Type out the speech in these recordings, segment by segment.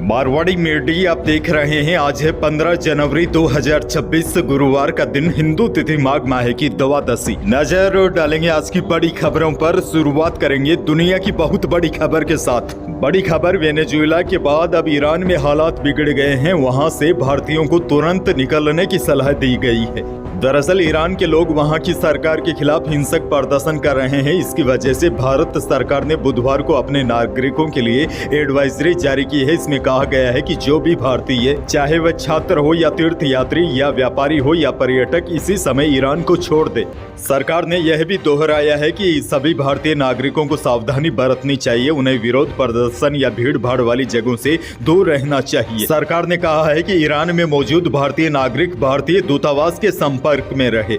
Marwari media आप देख रहे हैं। आज है 15 जनवरी 2026 गुरुवार का दिन, हिंदू तिथि माघ माह की द्वादशी। नजर डालेंगे आज की बड़ी खबरों पर। शुरुआत करेंगे दुनिया की बहुत बड़ी खबर के साथ। बड़ी खबर, वेनेजुएला के बाद अब ईरान में हालात बिगड़ गए हैं। वहां से भारतीयों को तुरंत निकलने की सलाह दी गई है। दरअसल ईरान के लोग वहां की सरकार के खिलाफ हिंसक प्रदर्शन कर रहे हैं। इसकी वजह से भारत सरकार ने बुधवार को अपने नागरिकों के लिए एडवाइजरी जारी की है। इसमें कहा गया है कि जो भी भारतीय, चाहे वह छात्र हो या तीर्थ यात्री या व्यापारी हो या पर्यटक, इसी समय ईरान को छोड़ दे। सरकार ने यह भी दोहराया है कि सभी भारतीय नागरिकों को सावधानी बरतनी चाहिए। उन्हें विरोध प्रदर्शन या भीड़ भाड़ वाली जगहों से दूर रहना चाहिए। सरकार ने कहा है कि ईरान में मौजूद भारतीय नागरिक भारतीय दूतावास के संपर्क में रहे।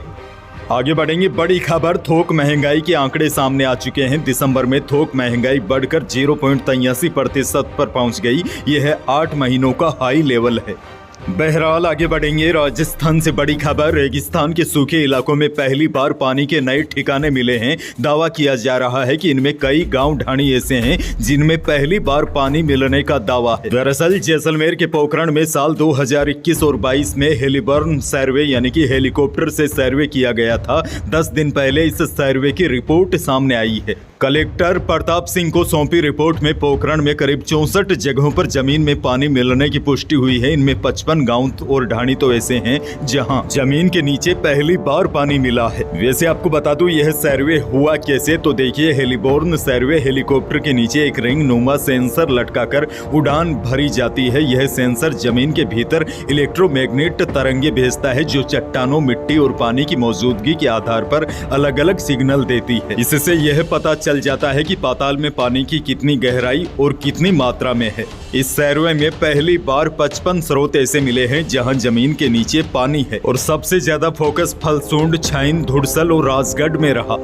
आगे बढ़ेंगे, बड़ी खबर, थोक महंगाई के आंकड़े सामने आ चुके हैं। दिसंबर में थोक महंगाई बढ़कर 0.83% पर पहुंच गई। यह 8 महीनों का हाई लेवल है। बहरहाल आगे बढ़ेंगे, राजस्थान से बड़ी खबर, रेगिस्तान के सूखे इलाकों में पहली बार पानी के नए ठिकाने मिले हैं। दावा किया जा रहा है कि इनमें कई गांव ढाणी ऐसे हैं जिनमें पहली बार पानी मिलने का दावा है। दरअसल जैसलमेर के पोखरण में साल 2021 और 22 में हेलीबर्न सर्वे यानी कि हेलीकॉप्टर से सर्वे किया गया था। 10 दिन पहले इस सर्वे की रिपोर्ट सामने आई है। कलेक्टर प्रताप सिंह को सौंपी रिपोर्ट में पोखरण में करीब 64 जगहों पर जमीन में पानी मिलने की पुष्टि हुई है। इनमें 55 गांव और ढाणी तो ऐसे हैं जहां जमीन के नीचे पहली बार पानी मिला है। वैसे आपको बता दूं यह सर्वे हुआ कैसे, तो देखिए, हेलीबोर्न सर्वे हेलीकॉप्टर के नीचे एक रिंग नुमा सेंसर लटकाकर उड़ान भरी जाती है। यह सेंसर जमीन के भीतर इलेक्ट्रोमैग्नेट तरंगे भेजता है जो चट्टानों, मिट्टी और पानी की मौजूदगी के आधार पर अलग अलग सिग्नल देती है। इससे यह पता चल जाता है कि पाताल में पानी की कितनी गहराई और कितनी मात्रा में है। इस सर्वे में पहली बार 55 स्रोत ऐसे मिले हैं जहां जमीन के नीचे पानी है और सबसे ज्यादा फोकस फलसूंड, छाइन, धुड़सल और राजगढ़ में रहा।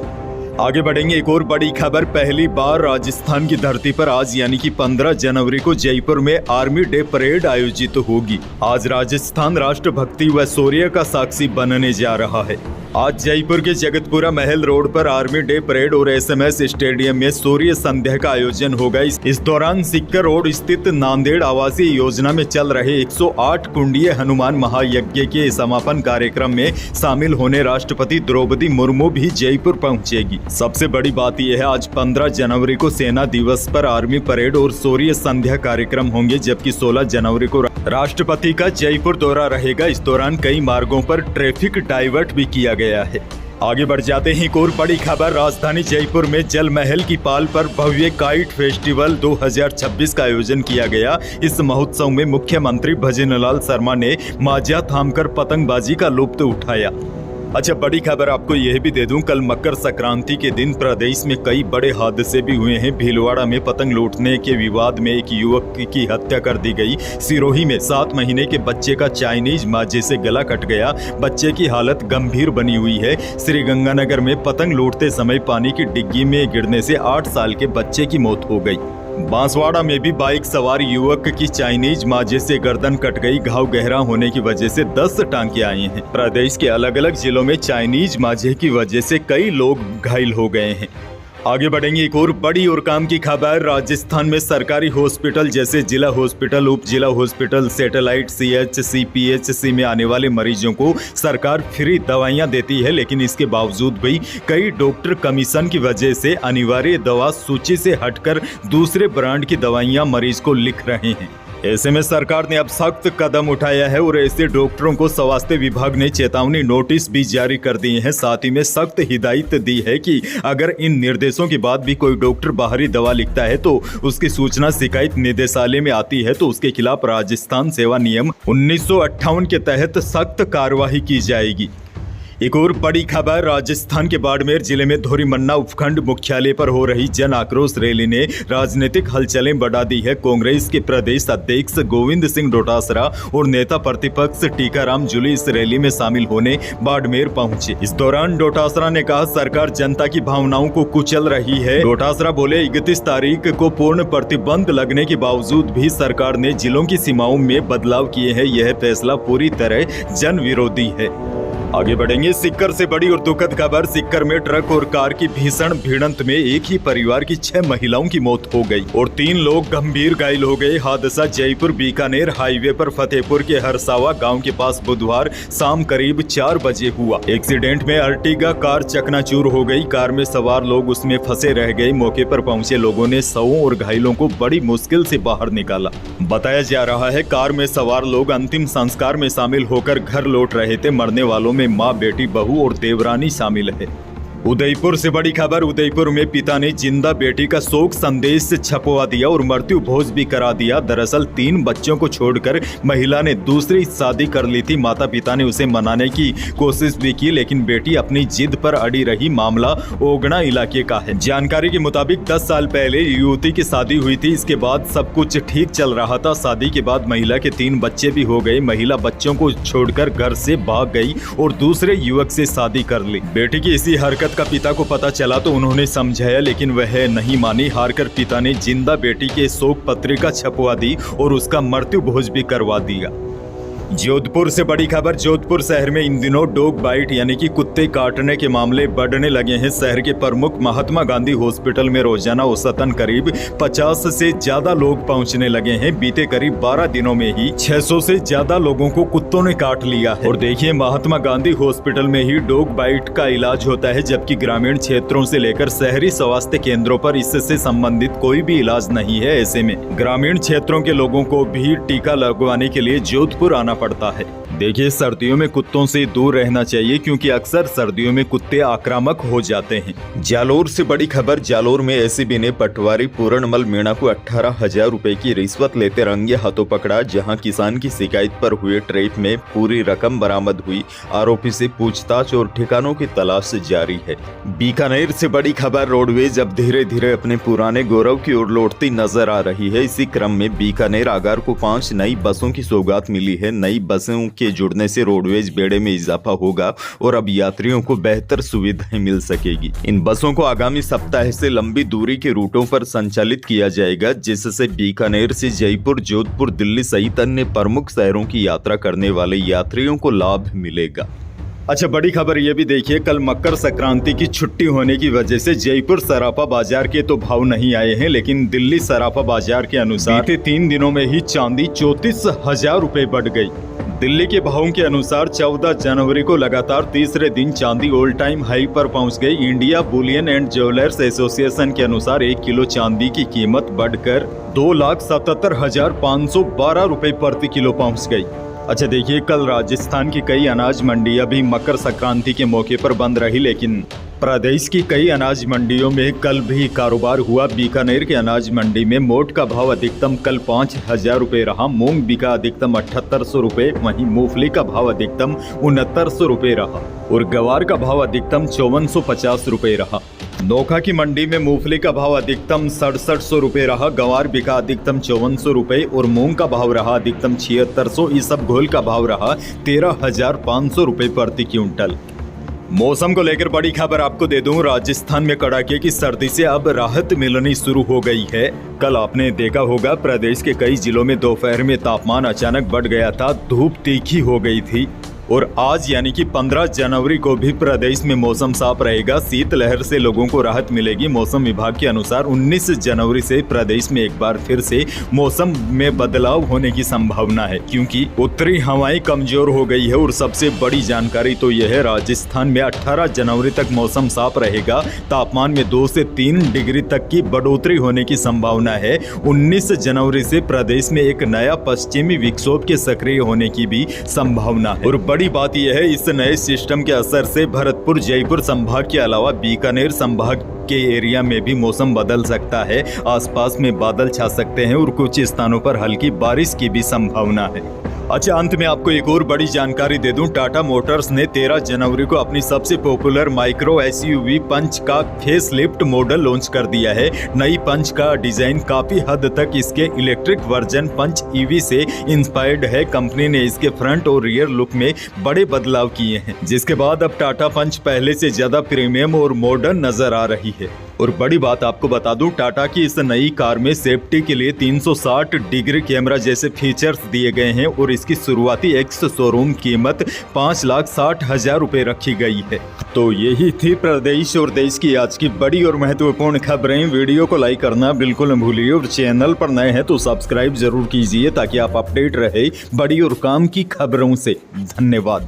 आगे बढ़ेंगे, एक और बड़ी खबर, पहली बार राजस्थान की धरती पर आज यानी कि 15 जनवरी को जयपुर में आर्मी डे परेड आयोजित होगी। आज राजस्थान राष्ट्रभक्ति व शौर्य का साक्षी बनने जा रहा है। आज जयपुर के जगतपुरा महल रोड पर आर्मी डे परेड और SMS स्टेडियम में शौर्य संध्या का आयोजन होगा। इस दौरान सिक्कर रोड स्थित नांदेड़ आवासीय योजना में चल रहे 108 कुंडीय हनुमान महायज्ञ के समापन कार्यक्रम में शामिल होने राष्ट्रपति द्रौपदी मुर्मू भी जयपुर पहुंचेगी। सबसे बड़ी बात यह है, आज 15 जनवरी को सेना दिवस पर आर्मी परेड और शौर्य संध्या कार्यक्रम होंगे, जबकि 16 जनवरी को राष्ट्रपति का जयपुर दौरा रहेगा। इस दौरान कई मार्गों पर ट्रैफिक डाइवर्ट भी किया गया है। आगे बढ़ जाते हैं, एक और बड़ी खबर, राजधानी जयपुर में जल महल की पाल पर भव्य काइट फेस्टिवल 2026 का आयोजन किया गया। इस महोत्सव में मुख्यमंत्री भजनलाल शर्मा ने माजा थामकर पतंगबाजी का लुत्फ उठाया। अच्छा, बड़ी खबर आपको यह भी दे दूं, कल मकर संक्रांति के दिन प्रदेश में कई बड़े हादसे भी हुए हैं। भीलवाड़ा में पतंग लूटने के विवाद में एक युवक की हत्या कर दी गई। सिरोही में 7 महीने के बच्चे का चाइनीज माजे से गला कट गया। बच्चे की हालत गंभीर बनी हुई है। श्रीगंगानगर में पतंग लूटते समय पानी की डिग्गी में गिरने से 8 साल के बच्चे की मौत हो गई। बांसवाड़ा में भी बाइक सवार युवक की चाइनीज माजे से गर्दन कट गई। घाव गहरा होने की वजह से 10 टांके आए हैं। प्रदेश के अलग अलग जिलों में चाइनीज माजे की वजह से कई लोग घायल हो गए हैं। आगे बढ़ेंगे, एक और बड़ी और काम की खबर, राजस्थान में सरकारी हॉस्पिटल जैसे जिला हॉस्पिटल, उप जिला हॉस्पिटल, सैटेलाइट CHC PHC में आने वाले मरीजों को सरकार फ्री दवाइयां देती है, लेकिन इसके बावजूद भी कई डॉक्टर कमीशन की वजह से अनिवार्य दवा सूची से हटकर दूसरे ब्रांड की दवाइयां मरीज को लिख रहे हैं। ऐसे में सरकार ने अब सख्त कदम उठाया है और ऐसे डॉक्टरों को स्वास्थ्य विभाग ने चेतावनी नोटिस भी जारी कर दिए हैं। साथ ही में सख्त हिदायत दी है कि अगर इन निर्देशों के बाद भी कोई डॉक्टर बाहरी दवा लिखता है तो उसकी सूचना शिकायत निदेशालय में आती है तो उसके खिलाफ राजस्थान सेवा नियम 1958 के तहत सख्त कार्रवाई की जाएगी। एक और बड़ी खबर, राजस्थान के बाड़मेर जिले में धोरीमन्ना उपखंड मुख्यालय पर हो रही जन आक्रोश रैली ने राजनीतिक हलचलें बढ़ा दी है। कांग्रेस के प्रदेश अध्यक्ष गोविंद सिंह डोटासरा और नेता प्रतिपक्ष टीकाराम जूली इस रैली में शामिल होने बाड़मेर पहुंचे। इस दौरान डोटासरा ने कहा, सरकार जनता की भावनाओं को कुचल रही है। डोटासरा बोले, 31 तारीख को पूर्ण प्रतिबंध लगने के बावजूद भी सरकार ने जिलों की सीमाओं में बदलाव किए हैं। यह फैसला पूरी तरह जन विरोधी है। आगे बढ़ेंगे। सिक्कर से बड़ी और दुखद खबर। सिक्कर में ट्रक और कार की भीषण भिड़ंत में एक ही परिवार की 6 महिलाओं की मौत हो गई और 3 लोग गंभीर घायल हो गए। हादसा जयपुर बीकानेर हाईवे पर फतेहपुर के हरसावा गांव के पास बुधवार शाम करीब 4 बजे हुआ। एक्सीडेंट में अर्टिगा कार चकनाचूर हो गई। कार में सवार लोग उसमें फंसे रह गए। मौके पर पहुंचे लोगों ने शवों और घायलों को बड़ी मुश्किल से बाहर निकाला। बताया जा रहा है कार में सवार लोग अंतिम संस्कार में शामिल होकर घर लौट रहे थे। मरने वालों में माँ, बेटी, बहू और देवरानी शामिल है। उदयपुर से बड़ी खबर। उदयपुर में पिता ने जिंदा बेटी का शोक संदेश छपवा दिया और मृत्यु भोज भी करा दिया। दरअसल 3 बच्चों को छोड़कर महिला ने दूसरी शादी कर ली थी। माता पिता ने उसे मनाने की कोशिश भी की, लेकिन बेटी अपनी जिद पर अड़ी रही। मामला ओगड़ा इलाके का है। जानकारी के मुताबिक 10 साल पहले युवती की शादी हुई थी। इसके बाद सब कुछ ठीक चल रहा था। शादी के बाद महिला के 3 बच्चे भी हो गए। महिला बच्चों को छोड़कर घर से भाग गई और दूसरे युवक से शादी कर ली। बेटी की इसी हरकत का पिता को पता चला तो उन्होंने समझाया, लेकिन वह नहीं मानी। हारकर पिता ने जिंदा बेटी के शोक पत्रिका छपवा दी और उसका मृत्यु भोज भी करवा दिया। जोधपुर से बड़ी खबर। जोधपुर शहर में इन दिनों डॉग बाइट यानी कि कुत्ते काटने के मामले बढ़ने लगे हैं। शहर के प्रमुख महात्मा गांधी हॉस्पिटल में रोजाना औसतन करीब 50 से ज्यादा लोग पहुंचने लगे हैं। बीते करीब 12 दिनों में ही 600 से ज्यादा लोगों को कुत्तों ने काट लिया है। और देखिए, महात्मा गांधी हॉस्पिटल में ही डॉग बाइट का इलाज होता है, जबकि ग्रामीण क्षेत्रों से लेकर शहरी स्वास्थ्य केंद्रों पर इससे संबंधित कोई भी इलाज नहीं है। ऐसे में ग्रामीण क्षेत्रों के लोगों को भी टीका लगवाने के लिए जोधपुर आना पड़ता है। देखिए, सर्दियों में कुत्तों से दूर रहना चाहिए, क्योंकि अक्सर सर्दियों में कुत्ते आक्रामक हो जाते हैं। जालोर से बड़ी खबर। जालोर में एसीबी ने पटवारी पूर्णमल मीणा को 18,000 रुपए की रिश्वत लेते रंगे हाथों पकड़ा। जहां किसान की शिकायत पर हुए ट्रैप में पूरी रकम बरामद हुई। आरोपी से पूछताछ और ठिकानों की तलाश जारी है। बीकानेर से बड़ी खबर। रोडवेज अब धीरे धीरे अपने पुराने गौरव की ओर लौटती नजर आ रही है। इसी क्रम में बीकानेर आगार को 5 नई बसों की सौगात मिली है। नई बसों के जुड़ने से रोडवेज बेड़े में इजाफा होगा और अब यात्रियों को बेहतर सुविधाएं मिल सकेगी। इन बसों को आगामी सप्ताह से लंबी दूरी के रूटों पर संचालित किया जाएगा, जिससे बीकानेर से जयपुर, जोधपुर, दिल्ली सहित अन्य प्रमुख शहरों की यात्रा करने वाले यात्रियों को लाभ मिलेगा। अच्छा, बड़ी खबर ये भी देखिए। कल मकर संक्रांति की छुट्टी होने की वजह से जयपुर सराफा बाजार के तो भाव नहीं आए हैं, लेकिन दिल्ली सराफा बाजार के अनुसार बीते 3 दिनों में ही चांदी 34,000 रुपए बढ़ गई। दिल्ली के भावों के अनुसार 14 जनवरी को लगातार तीसरे दिन चांदी ऑल टाइम हाई पर पहुंच गई। India Boolean and jewellers association के अनुसार 1 किलो चांदी की कीमत बढ़कर 2,77,512 रुपए प्रति किलो पहुंच गई। अच्छा देखिए, कल राजस्थान की कई अनाज मंडियां भी मकर संक्रांति के मौके पर बंद रही, लेकिन प्रदेश की कई अनाज मंडियों में कल भी कारोबार हुआ। बीकानेर के अनाज मंडी में मोट का भाव अधिकतम कल 5,000 रुपए रहा। मूंग बिका अधिकतम 7,800 रुपए, वहीं मूंगफली का भाव अधिकतम 6,900 रुपए रहा और गवार का भाव अधिकतम 5,450 रुपए रहा। नोखा की मंडी में मूंगफली का भाव अधिकतम 6,700 रुपए रहा। गवार बिका अधिकतम 5,400 रुपए और मूंग का भाव रहा अधिकतम 7,600। इसबगोल का भाव रहा 13,500 रुपए प्रति क्विंटल। मौसम को लेकर बड़ी खबर आपको दे दूं। राजस्थान में कड़ाके की सर्दी से अब राहत मिलनी शुरू हो गई है। कल आपने देखा होगा प्रदेश के कई जिलों में दोपहर में तापमान अचानक बढ़ गया था, धूप तीखी हो गई थी और आज यानी कि 15 जनवरी को भी प्रदेश में मौसम साफ रहेगा। शीतलहर से लोगों को राहत मिलेगी। मौसम विभाग के अनुसार 19 जनवरी से प्रदेश में एक बार फिर से मौसम में बदलाव होने की संभावना है, क्योंकि उत्तरी हवाएं कमजोर हो गई है। और सबसे बड़ी जानकारी तो यह है, राजस्थान में 18 जनवरी तक मौसम साफ रहेगा। तापमान में 2 से 3 डिग्री तक की बढ़ोतरी होने की संभावना है। 19 जनवरी से प्रदेश में एक नया पश्चिमी विक्षोभ के सक्रिय होने की भी संभावना है। और बड़ी बात यह है, इस नए सिस्टम के असर से भरतपुर, जयपुर संभाग के अलावा बीकानेर संभाग के एरिया में भी मौसम बदल सकता है। आसपास में बादल छा सकते हैं और कुछ स्थानों पर हल्की बारिश की भी संभावना है। अच्छा, अंत में आपको एक और बड़ी जानकारी दे दूं। टाटा मोटर्स ने 13 जनवरी को अपनी सबसे पॉपुलर माइक्रो एसयूवी पंच का फेसलिफ्ट मॉडल लॉन्च कर दिया है। नई पंच का डिजाइन काफी हद तक इसके इलेक्ट्रिक वर्जन पंच ईवी से इंस्पायर्ड है। कंपनी ने इसके फ्रंट और रियर लुक में बड़े बदलाव किए हैं, जिसके बाद अब टाटा पंच पहले से ज्यादा प्रीमियम और मॉडर्न नजर आ रही है। और बड़ी बात आपको बता दूं, टाटा की इस नई कार में सेफ्टी के लिए 360 डिग्री कैमरा जैसे फीचर्स दिए गए हैं और इसकी शुरुआती एक्स शोरूम कीमत 5,60,000 रुपए रखी गई है। तो यही थी प्रदेश और देश की आज की बड़ी और महत्वपूर्ण खबरें। वीडियो को लाइक करना बिल्कुल न भूलिए और चैनल पर नए हैं तो सब्सक्राइब जरूर कीजिए ताकि आप अपडेट रहे बड़ी और काम की खबरों से। धन्यवाद।